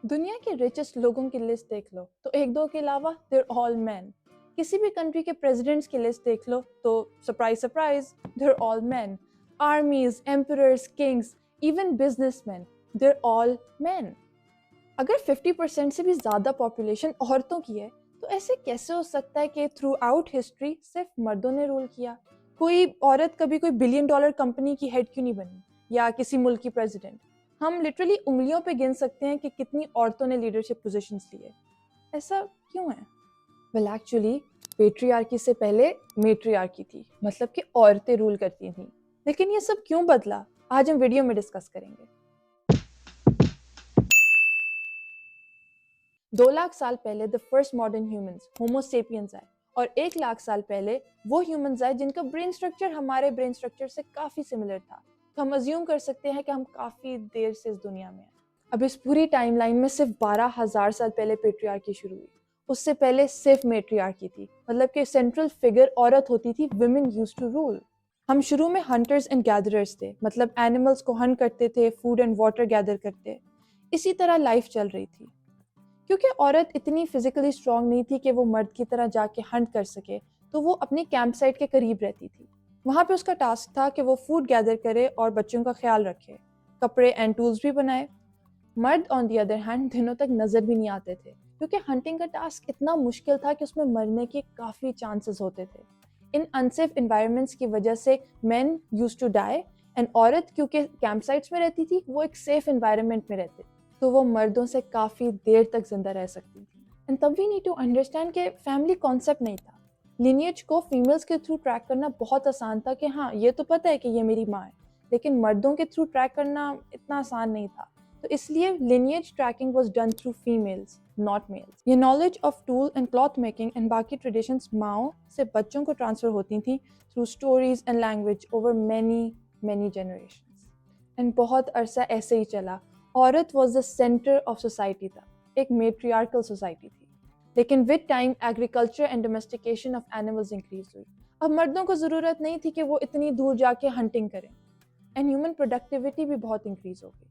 दुनिया के रिचेस्ट लोगों की लिस्ट देख लो तो एक दो के अलावा देर ऑल मैन। किसी भी कंट्री के प्रेसिडेंट्स की लिस्ट देख लो तो surprise surprise they're all man. Armies, emperors, kings, even businessman, they're all man. अगर 50% से भी ज़्यादा पॉपुलेशन औरतों की है तो ऐसे कैसे हो सकता है कि थ्रू आउट हिस्ट्री सिर्फ मर्दों ने रूल किया? कोई औरत कभी कोई बिलियन डॉलर कंपनी की हेड क्यों नहीं बनी, या किसी मुल्क की प्रेसिडेंट? हम लिटरली उंगलियों पे गिन सकते हैं कि कितनी औरतों ने लीडरशिप पोजीशंस लिए। ऐसा क्यों है? वेल एक्चुअली पेट्रियार्की से पहले मेट्रियार्की थी, मतलब कि औरतें रूल करती थीं। लेकिन ये सब क्यों बदला, आज हम वीडियो में डिस्कस करेंगे। 2 लाख साल पहले the first modern humans homo sapiens आए, और 1 लाख साल पहले वो ह्यूमंस आए जिनका ब्रेन स्ट्रक्चर हमारे ब्रेन स्ट्रक्चर से काफी सिमिलर था। तो हम अज्यूम कर सकते हैं कि हम काफी देर से इस दुनिया में हैं। अब इस पूरी टाइमलाइन में सिर्फ 12,000 साल पहले पेट्रियार्की शुरू हुई। उससे पहले सिर्फ मेट्रियार्की थी, मतलब कि सेंट्रल फिगर औरत होती थी। Women used to rule. हम शुरू में हंटर्स एंड गैदरर्स थे, मतलब एनिमल्स को हंट करते थे, फूड एंड वाटर गैदर करते। इसी तरह लाइफ चल रही थी। क्योंकि औरत इतनी फिजिकली स्ट्रांग नहीं थी कि वो मर्द की तरह जाके हंट कर सके, तो वो अपनी कैंप साइट के करीब रहती थी। वहाँ पे उसका टास्क था कि वो फूड गैदर करे और बच्चों का ख्याल रखे, कपड़े एंड टूल्स भी बनाए। मर्द ऑन दी अदर हैंड दिनों तक नजर भी नहीं आते थे, क्योंकि हंटिंग का टास्क इतना मुश्किल था कि उसमें मरने के काफी चांसेस होते थे। इन अनसेफ इन्वायरमेंट्स की वजह से men used to die, and औरत क्योंकि कैंप साइट्स में रहती थी वो एक सेफ इन्वायरमेंट में रहती, तो वो मर्दों से काफी देर तक जिंदा रह सकती थी। एंड तब वी नीड टू अंडरस्टैंड कि फैमिली कॉन्सेप्ट नहीं था। लिनियज को फीमेल्स के थ्रू ट्रैक करना बहुत आसान था कि हाँ ये तो पता है कि ये मेरी माँ है, लेकिन मर्दों के थ्रू ट्रैक करना इतना आसान नहीं था। तो इसलिए lineage tracking was done through females, not males. ये knowledge of tool and cloth making and बाकी traditions माओ से बच्चों को ट्रांसफर होती थी through stories and language over many generations. And बहुत अरसा ऐसे ही चला। औरत was the center of society था, एक matriarchal society थी। लेकिन with time agriculture and domestication of animals increase हुई। अब मर्दों को ज़रूरत नहीं थी कि वो इतनी दूर जाके hunting करें, and human productivity भी बहुत increase हो गई।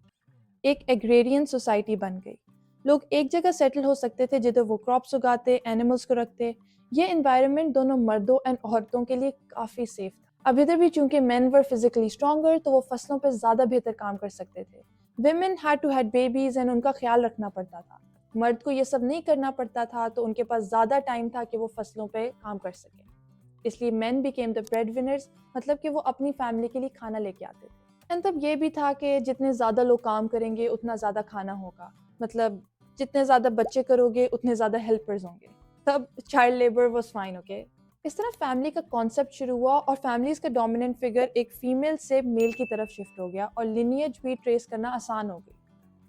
एक एग्रेरियन सोसाइटी बन गई। लोग एक जगह सेटल हो सकते थे जिधर वो क्रॉप्स उगाते, एनिमल्स को रखते। ये एनवायरनमेंट दोनों मर्दों एंड औरतों के लिए काफ़ी सेफ था। अब इधर भी चूंकि मेन वर फिजिकली स्ट्रॉन्गर, तो वो फसलों पर ज़्यादा बेहतर काम कर सकते थे। Women had to had babies and उनका ख्याल रखना पड़ता था। मर्द को ये सब नहीं करना पड़ता था, तो उनके पास ज़्यादा टाइम था कि वो फसलों पर काम कर सके। इसलिए main became the bread winners, मतलब कि वो अपनी फैमिली के लिए खाना लेके आते थे। एंड तब ये भी था कि जितने ज़्यादा लोग काम करेंगे उतना ज़्यादा खाना होगा, मतलब जितने ज़्यादा बच्चे करोगे उतने ज़्यादा हेल्पर्स होंगे। तब child labour was fine, okay. इस तरह फैमिली का कॉन्सेप्ट शुरू हुआ और फैमिलीज का डोमिनेंट फिगर एक फीमेल से मेल की तरफ शिफ्ट हो गया, और लिनियज भी ट्रेस करना आसान हो गई।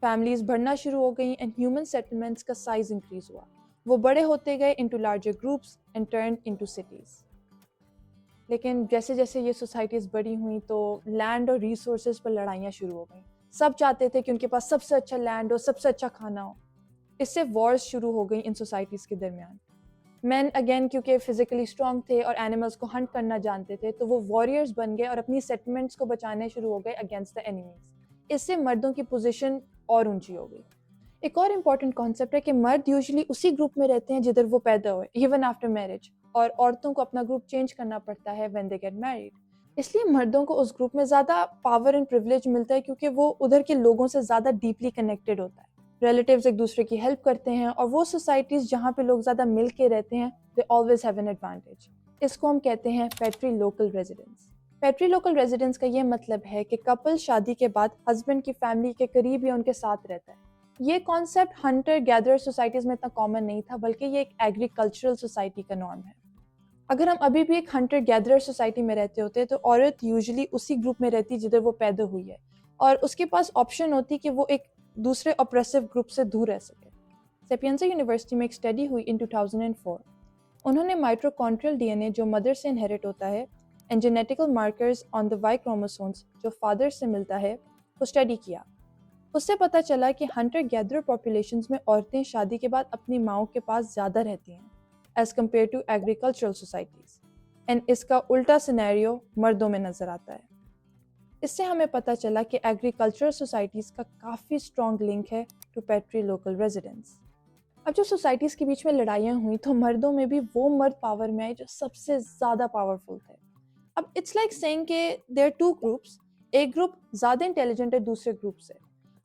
फैमिलीज बढ़ना शुरू हो गई एंड ह्यूमन सेटलमेंट्स का साइज इंक्रीज हुआ। वो बड़े होते गए into larger groups and turn into cities. लेकिन जैसे जैसे ये सोसाइटीज़ बड़ी हुई तो लैंड और रिसोर्सेज पर लड़ाइयाँ शुरू हो गई। सब चाहते थे कि उनके पास सबसे अच्छा लैंड हो, सबसे अच्छा खाना हो। इससे वॉर्स शुरू हो गई इन सोसाइटीज़ के दरमियान। मैन अगेन क्योंकि फिजिकली स्ट्रांग थे और एनिमल्स को हंट करना जानते थे, तो वो वॉरियर्स बन गए और अपनी सेटलमेंट्स को बचाने शुरू हो गए अगेंस्ट द एनिमीज। इससे मर्दों की पोजीशन और ऊंची हो गई। एक और इम्पॉर्टेंट कॉन्सेप्ट है कि मर्द यूजुअली उसी ग्रुप में रहते हैं जिधर वो पैदा हुए, इवन आफ्टर मैरिज, और औरतों को अपना ग्रुप चेंज करना पड़ता है व्हेन दे गेट मैरिड। इसलिए मर्दों को उस ग्रुप में ज़्यादा पावर एंड प्रिविलेज मिलता है, क्योंकि वो उधर के लोगों से ज़्यादा डीपली कनेक्टेड होता है। रिलेटिव्स एक दूसरे की हेल्प करते हैं, और वो सोसाइटीज़ जहाँ पे लोग ज़्यादा मिल के रहते हैं, they always have an advantage. इसको हम कहते हैं पैट्री लोकल रेजिडेंस। पैट्री लोकल रेजिडेंस का ये मतलब है कि कपल शादी के बाद हस्बैंड की फैमिली के करीब या उनके साथ रहता है। ये कॉन्सेप्ट हंटर गैदरर सोसाइटीज में इतना कॉमन नहीं था, बल्कि ये एक एग्रीकल्चरल सोसाइटी का नॉर्म है। अगर हम अभी भी एक हंटर गैदरर सोसाइटी में रहते होते तो औरत यूजुअली उसी ग्रुप में रहती जिधर वो पैदा हुई है, और उसके पास ऑप्शन होती कि वो एक दूसरे ऑप्रेसिव ग्रुप से दूर रह सके। सेपियंसा यूनिवर्सिटी में एक स्टडी हुई इन 2004। उन्होंने माइटोकॉन्ड्रियल डीएनए जो मदर से इनहेरिट होता है and genetical markers on the Y chromosomes जो फादर से मिलता है को स्टडी किया। उससे पता चला कि हंटर गैदरर पॉपुलेशंस में औरतें शादी के बाद अपनी माओं के पास ज़्यादा रहती हैं as compare to agricultural societies, and इसका उल्टा सिनेरियो मर्दों में नज़र आता है। اس سے ہمیں پتہ چلا کہ ایگریکلچرل سوسائٹیز کا کافی اسٹرانگ لنک ہے ٹو پیٹری لوکل ریزیڈنٹس۔ اب جو سوسائٹیز کے بیچ میں لڑائیاں ہوئیں تو مردوں میں بھی وہ مرد پاور میں آئے جو سب سے زیادہ پاورفل تھے۔ اب اٹس لائک سینگ کہ دیر آر ٹو گروپس، ایک گروپ زیادہ انٹیلیجنٹ ہے دوسرے گروپ سے۔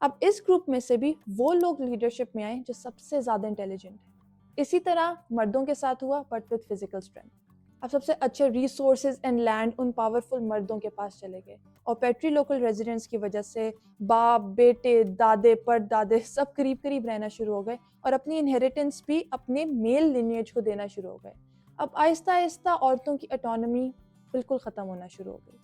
اب اس گروپ میں سے بھی وہ لوگ لیڈرشپ میں آئے جو سب سے زیادہ انٹیلیجنٹ ہیں۔ اسی طرح مردوں کے ساتھ ہوا بٹ وتھ فزیکل اسٹرینتھ۔ اب سب سے اچھے ریسورسز اینڈ لینڈ ان پاورفل مردوں کے پاس چلے گئے، اور پیٹری لوکل ریزیڈنٹس کی وجہ سے باپ، بیٹے، دادے، پردادے سب قریب قریب رہنا شروع ہو گئے، اور اپنی انہیریٹنس بھی اپنے میل لینیج کو دینا شروع ہو گئے۔ اب آہستہ آہستہ عورتوں کی اٹانومی بالکل ختم ہونا شروع ہو گئی۔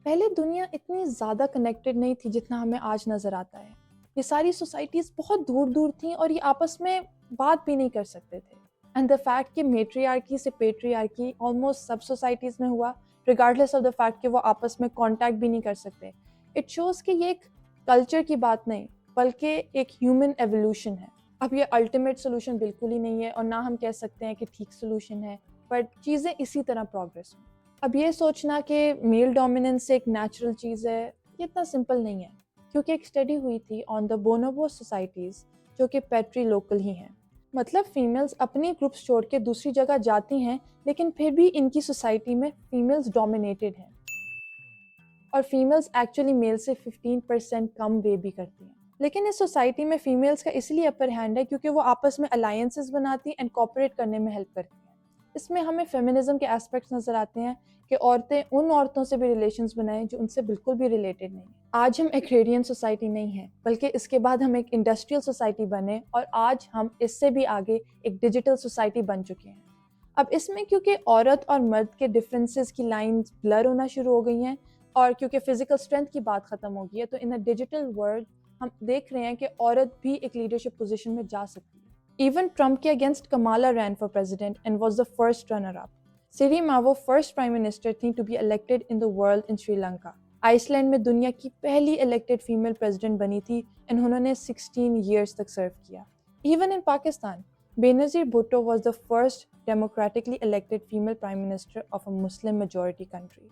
پہلے دنیا اتنی زیادہ کنیکٹڈ نہیں تھی جتنا ہمیں آج نظر آتا ہے۔ یہ ساری سوسائٹیز بہت دور دور تھیں اور یہ آپس میں بات بھی نہیں کر سکتے تھے۔ اینڈ دا فیکٹ کہ میٹریارکی سے پیٹریارکی آلموسٹ سب سوسائٹیز میں ہوا، ریگارڈلیس آف دا فیکٹ کہ وہ آپس میں کانٹیکٹ بھی نہیں کر سکتے، اٹ شوز کہ یہ ایک کلچر کی بات نہیں بلکہ ایک ہیومن ایولیوشن ہے۔ اب یہ الٹیمیٹ سولوشن بالکل ہی نہیں ہے، اور نہ ہم کہہ سکتے ہیں کہ ٹھیک سولوشن ہے، بٹ چیزیں اسی طرح پروگریس ہوں۔ اب یہ سوچنا کہ میل ڈومیننس ایک نیچرل چیز ہے، یہ اتنا سمپل نہیں ہے، کیونکہ ایک اسٹڈی ہوئی تھی آن دا بونوبو سوسائٹیز جو کہ پیٹری لوکل ہی ہیں۔ مطلب فیمیلز اپنی گروپس چھوڑ کے دوسری جگہ جاتی ہیں، لیکن پھر بھی ان کی سوسائٹی میں فیمیلز ڈومینیٹڈ ہیں، اور فیمیلز ایکچولی میل سے 15% کم وے بھی کرتی ہیں۔ لیکن اس سوسائٹی میں فیمیلز کا اس لیے اپر ہینڈ ہے کیونکہ وہ آپس میں الائنسز بناتی اینڈ کوپریٹ کرنے میں ہیلپ کرتی ہیں۔ اس میں ہمیں فیمنزم کے ایسپیکٹس نظر آتے ہیں کہ عورتیں ان عورتوں سے بھی ریلیشنز بنائیں جو ان سے بالکل بھی ریلیٹڈ نہیں۔ آج ہم ایگریرین سوسائٹی نہیں ہیں، بلکہ اس کے بعد ہم ایک انڈسٹریل سوسائٹی بنے، اور آج ہم اس سے بھی آگے ایک ڈیجیٹل سوسائٹی بن چکے ہیں۔ اب اس میں کیونکہ عورت اور مرد کے ڈفرینسز کی لائنز بلر ہونا شروع ہو گئی ہیں، اور کیونکہ فزیکل اسٹرینتھ کی بات ختم ہو گئی ہے، تو ان اے ڈیجیٹل ورلڈ ہم دیکھ رہے ہیں کہ عورت بھی ایک لیڈرشپ پوزیشن میں جا سکتی ہے۔ ایون ٹرمپ کے against Kamala ran for president and was the first runner up. Sirimavo first prime minister تھیں to be elected in the world in Sri Lanka. Iceland میں دنیا کی پہلی الیکٹڈ فیمیل پریزیڈنٹ بنی تھی، انہوں نے 16 ایئرس تک سرو کیا۔ Even in Pakistan, Benazir Bhutto was the first democratically elected female prime minister of a Muslim majority country.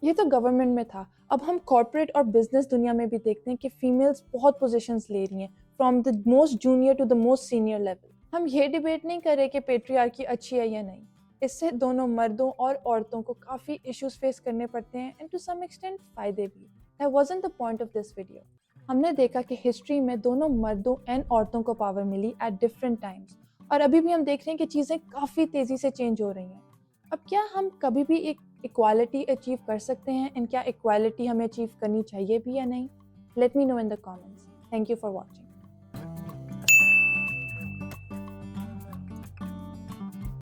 یہ تو گورنمنٹ میں تھا، اب ہم کارپوریٹ اور بزنس دنیا میں بھی دیکھتے ہیں کہ فیمیلز بہت پوزیشنز لے رہی ہیں، from the most junior to the most senior level. ہم یہ ڈیبیٹ نہیں کر رہے کہ پیٹریارکی اچھی ہے یا نہیں، اس سے دونوں مردوں اور عورتوں کو کافی ایشوز فیس کرنے پڑتے ہیں، اینڈ ٹو سم ایکسٹینٹ فائدے بھی۔ That wasn't the point of this video. ہم نے دیکھا کہ ہسٹری میں دونوں مردوں اینڈ عورتوں کو پاور ملی ایٹ ڈفرینٹ ٹائمز، اور ابھی بھی ہم دیکھ رہے ہیں کہ چیزیں کافی تیزی سے چینج ہو رہی ہیں۔ اب کیا ہم کبھی بھی ایک ایکوالٹی اچیو کر سکتے ہیں، اینڈ کیا ایکوالٹی ہمیں اچیو کرنی چاہیے بھی یا نہیں؟ Let me know in the comments. Thank you for watching.